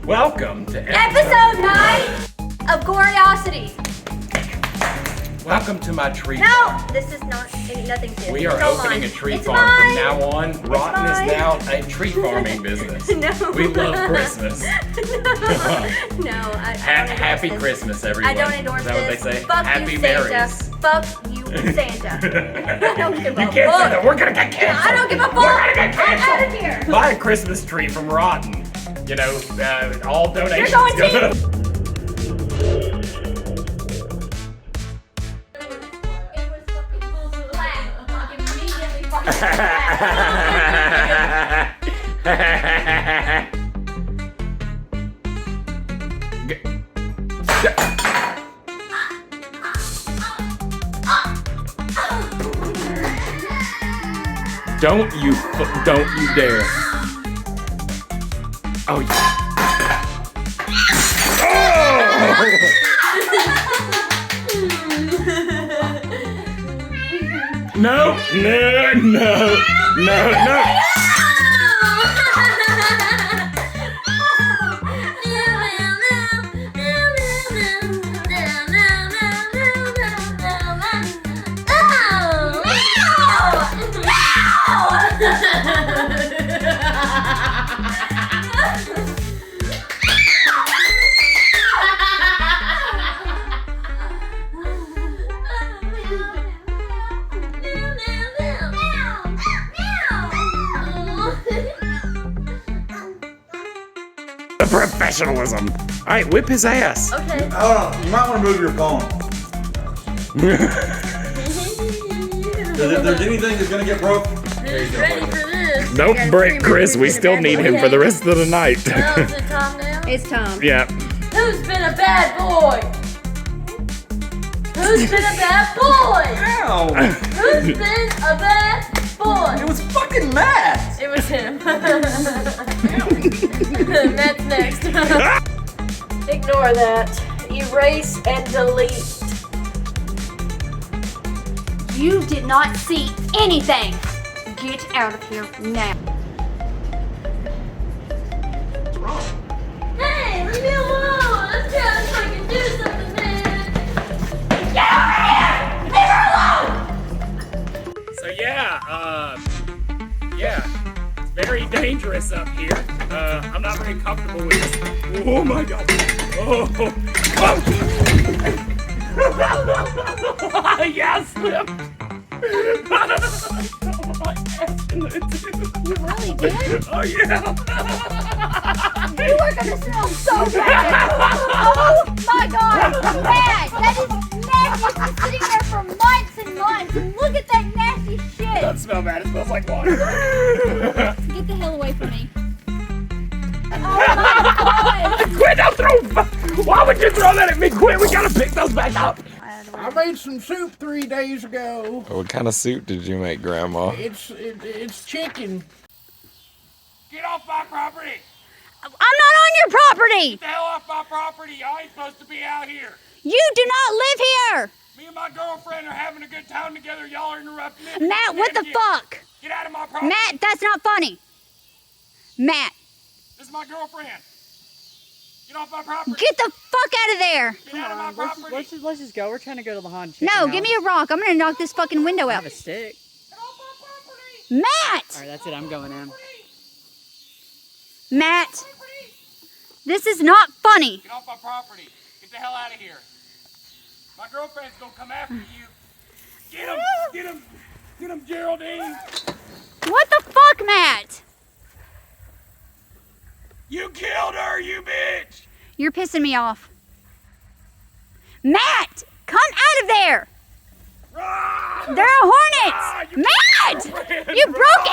Welcome to episode 9 of Gory-osities. Welcome to my tree No, farm. this is not nothing to We are opening a tree farm from now on. Rotn is now a tree farming business. No. We love Christmas. Happy Christmas, everyone. I don't endorse Is that what they this. say? Fuck Happy you, Marys. Santa. Fuck you, Santa. I don't give a You can't fuck. say that. We're gonna get canceled. I don't give a fuck. We're gonna get I'm canceled. out of here. Buy a Christmas tree from Rotn. You know, all donations You're going go to. Don't you dare. Oh, yeah. Oh! No. The professionalism. All right, whip his ass. Okay. Hold on, you might want to move your phone. Because if there's anything that's going to get broke, Who's ready for this? Don't break Chris. We still need him for the rest of the night. Well, is it Tom now? It's Tom. Yeah. Who's been a bad boy? Who's been a bad boy? ow! Who's been a bad boy? It was fucking Matt! It was him. Matt's next. Ignore that. Erase and delete. You did not see anything. Get out of here now. Hey, leave me alone. Let's try if I can do something, man. Get over here! Leave her alone! So yeah, it's very dangerous up here. I'm not very comfortable with this. Oh my god. Oh. Yes. You really did? Oh yeah. You are gonna smell so bad. Oh my god, Matt, that is nasty. It's been sitting there for months and months. And look at that nasty shit. Doesn't smell bad. It smells like water. Get the hell away from me. Oh my god. Quit! Don't throw. Why would you throw that at me? Quit! We gotta pick those back up. I made some soup 3 days ago. What kind of soup did you make, Grandma? It's chicken. Get off my property! I'm not on your property. Get the hell off my property! Y'all ain't supposed to be out here. You do not live here. Me and my girlfriend are having a good time together. Y'all are interrupting it. Matt, what the fuck? Get out of my property! Matt, that's not funny. Matt, This is my girlfriend. Get off my property! get the fuck out of there. Get out of my property! Let's just go. We're trying to go to the haunted chicken No, house. give me a rock. I'm gonna knock this fucking window I out. have a stick. Get off my property! Matt! All right, that's it. I'm going in. Matt, this is not funny. Get off my property! Get the hell out of here! My girlfriend's gonna come after you. Get him! Get him! Get him, Geraldine! What the fuck, Matt? You killed her, you bitch! You're pissing me off. Matt, come out of there. Ah! There are hornets. Ah, you Matt, girlfriend, you broke